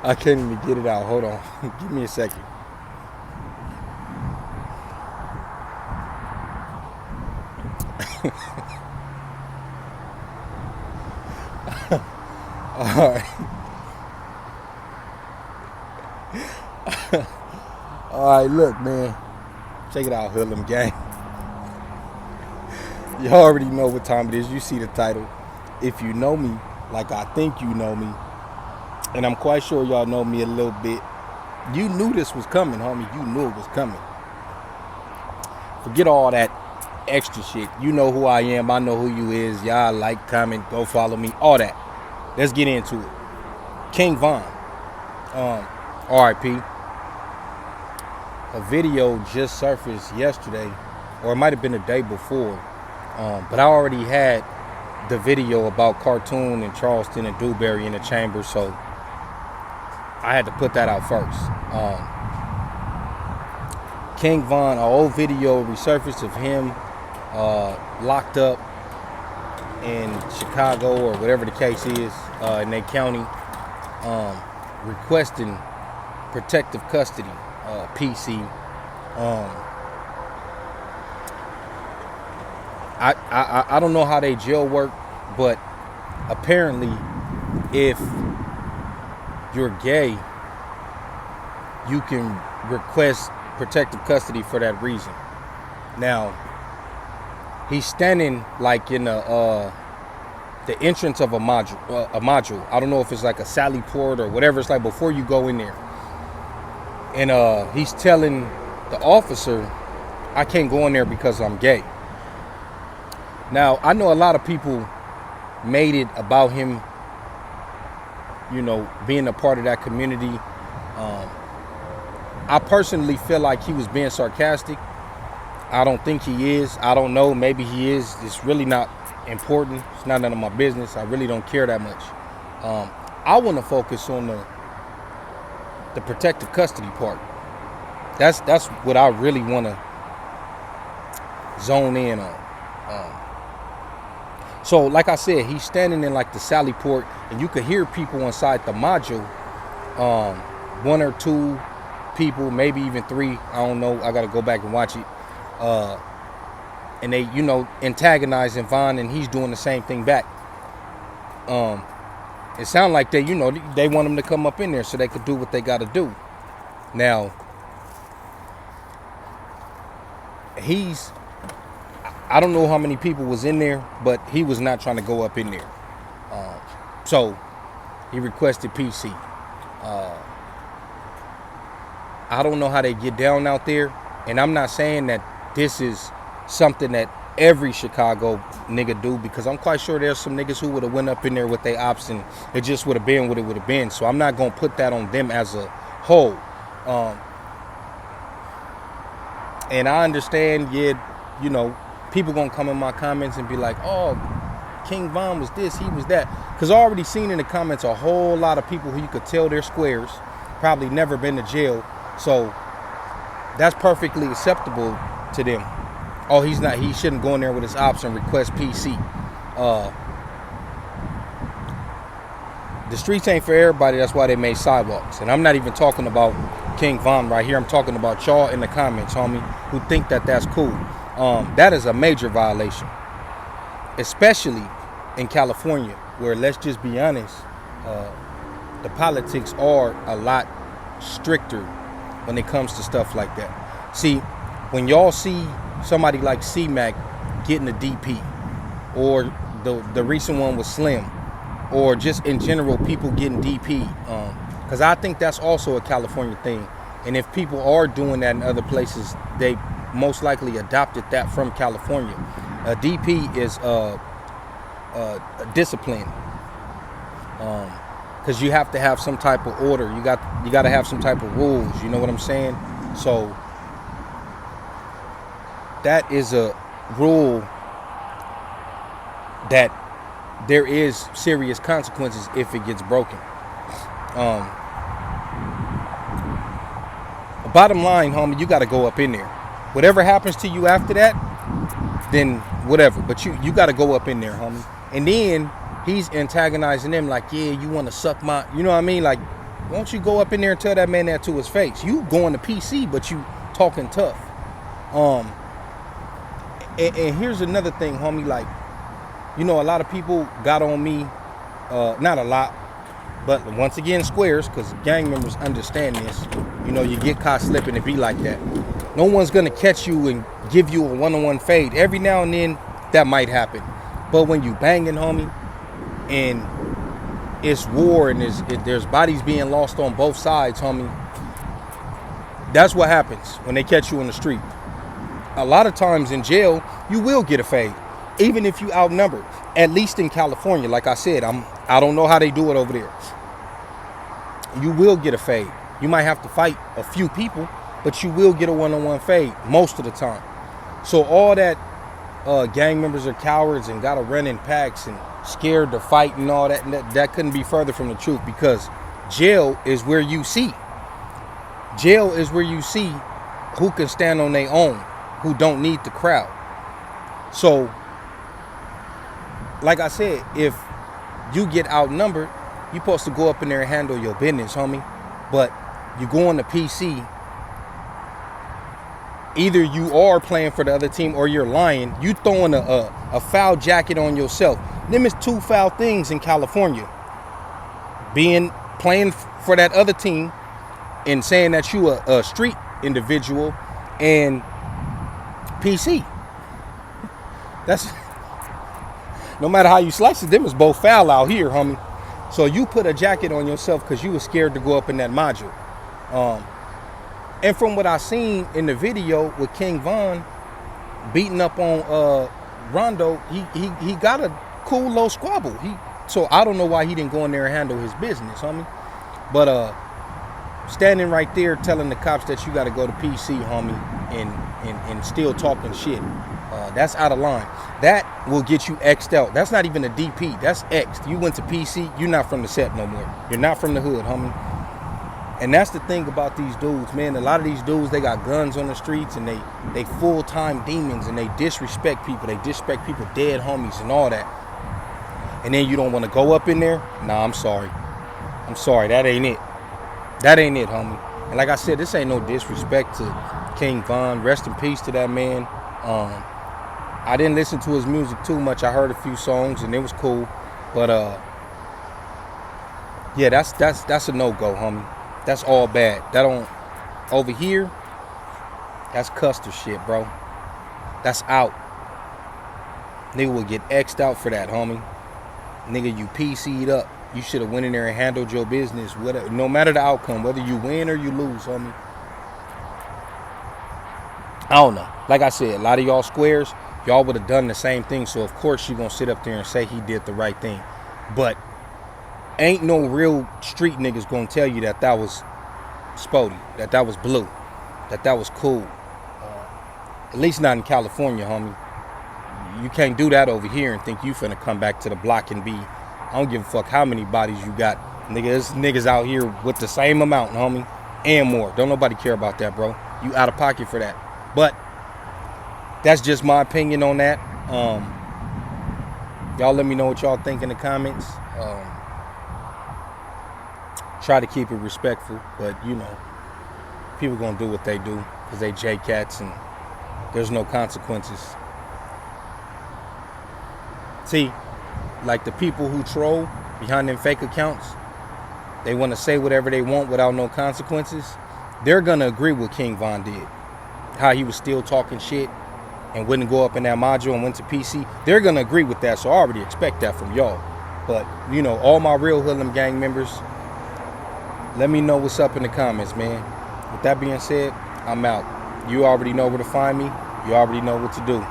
I can't even get it out. Hold on. Give me a second. All right. All right, look, man. Check it out, Hoodlum Gang. You already know what time it is. You see the title. If you know me, like I think you know me, and I'm quite sure y'all know me a little bit, you knew this was coming, homie. You knew it was coming. Forget all that extra shit. You know who I am. I know who you is. Y'all like, comment, go follow me. All that. Let's get into it. King Von. R.I.P. A video just surfaced yesterday, or it might have been the day before. But I already had the video about Cartoon and Charleston and Dewberry in the chamber, so I had to put that out first. King Von, an old video resurfaced of him locked up in Chicago or whatever the case is in their county, requesting protective custody, PC. I don't know how they jail work, but apparently if you're gay, you can request protective custody for that reason. Now, he's standing like in the entrance of a module. I don't know if it's like a Sally Port or whatever it's like before you go in there. And he's telling the officer, I can't go in there because I'm gay. Now, I know a lot of people made it about him, you know, being a part of that community. I personally feel like he was being sarcastic. I don't think he is. I don't know. Maybe he is. It's really not important. It's not none of my business. I really don't care that much. I want to focus on the protective custody part. That's what I really want to zone in on. So, like I said, he's standing in like the Sally Port, and you could hear people inside the module. One or two people, maybe even three. I don't know. I got to go back and watch it. And they, you know, antagonizing Von, and he's doing the same thing back. It sounds like they, you know, they want him to come up in there so they could do what they got to do. Now, I don't know how many people was in there, but he was not trying to go up in there. So he requested PC. I don't know how they get down out there, and I'm not saying that this is something that every Chicago nigga do, because I'm quite sure there's some niggas who would have went up in there with their ops and it just would have been what it would have been. So I'm not gonna put that on them as a whole. And I understand, yeah, you know, people gonna come in my comments and be like, oh, King Von was this, he was that. Because I already seen in the comments a whole lot of people who you could tell they're squares, probably never been to jail. So that's perfectly acceptable to them. Oh, he shouldn't go in there with his ops and request PC. The streets ain't for everybody, that's why they made sidewalks. And I'm not even talking about King Von right here. I'm talking about y'all in the comments, homie, who think that that's cool. That is a major violation, especially in California, where, let's just be honest, the politics are a lot stricter when it comes to stuff like that. See, when y'all see somebody like C-Mac getting a DP, or the recent one with Slim, or just in general people getting DP, because I think that's also a California thing. And if people are doing that in other places, they most likely adopted that from California. A DP is a discipline, because you have to have some type of order. You got to have some type of rules. You know what I'm saying? So that is a rule that there is serious consequences if it gets broken. Bottom line, homie, you got to go up in there. Whatever happens to you after that, then whatever. But you got to go up in there, homie. And then he's antagonizing them like, yeah, you want to suck my, you know what I mean? Like, why don't you go up in there and tell that man that to his face? You going to PC, but you talking tough. And here's another thing, homie. Like, you know, a lot of people got on me. Not a lot, but once again, squares, because gang members understand this. You know, you get caught slipping, it be like that. No one's gonna catch you and give you a one-on-one fade. Every now and then, that might happen. But when you banging, homie, and it's war and there's bodies being lost on both sides, homie, that's what happens when they catch you in the street. A lot of times in jail, you will get a fade, even if you outnumbered. At least in California, like I said, I don't know how they do it over there. You will get a fade. You might have to fight a few people, but you will get a one-on-one fade most of the time. So all that gang members are cowards and gotta run in packs and scared to fight and all that, and that couldn't be further from the truth, because jail is where you see. Jail is where you see who can stand on their own, who don't need the crowd. So, like I said, if you get outnumbered, you're supposed to go up in there and handle your business, homie. But you go on the PC, either you are playing for the other team or you're lying. You throwing a foul jacket on yourself. Them is two foul things in California. Playing for that other team and saying that you a street individual, and PC. That's, no matter how you slice it, them is both foul out here, homie. So you put a jacket on yourself because you were scared to go up in that module. And from what I seen in the video with King Von beating up on Rondo, he got a cool little squabble. So I don't know why he didn't go in there and handle his business, homie. But standing right there telling the cops that you got to go to PC, homie, and still talking shit, that's out of line. That will get you X'd out. That's not even a DP. That's X'd. You went to PC. You're not from the set no more. You're not from the hood, homie. And that's the thing about these dudes, man. A lot of these dudes, they got guns on the streets, and they full-time demons, and they disrespect people. They disrespect people, dead homies and all that. And then you don't want to go up in there? Nah, I'm sorry. I'm sorry. That ain't it. That ain't it, homie. And like I said, this ain't no disrespect to King Von. Rest in peace to that man. I didn't listen to his music too much. I heard a few songs and it was cool. But yeah, that's a no-go, homie. That's all bad. That don't, over here, that's Custer shit, bro. That's out. Nigga will get X'd out for that, homie. Nigga, you PC'd up. You should have went in there and handled your business, whatever, no matter the outcome, whether you win or you lose, homie. I don't know. Like I said, a lot of y'all squares, y'all would have done the same thing. So of course you're gonna sit up there and say he did the right thing. But ain't no real street niggas gonna tell you that that was Spody, that that was blue, that that was cool. At least not in California, homie. You can't do that over here and think you finna come back to the block and be, I don't give a fuck how many bodies you got. Nigga, there's niggas out here with the same amount, homie, and more. Don't nobody care about that, bro. You out of pocket for that. But that's just my opinion on that. Y'all let me know what y'all think in the comments. Try to keep it respectful, but you know, people gonna do what they do because they J-Cats and there's no consequences. See, like the people who troll behind them fake accounts, they want to say whatever they want without no consequences. They're gonna agree with King Von did. How he was still talking shit and wouldn't go up in that module and went to PC. They're gonna agree with that, so I already expect that from y'all. But you know, all my real Hoodlum gang members, let me know what's up in the comments, man. With that being said, I'm out. You already know where to find me. You already know what to do.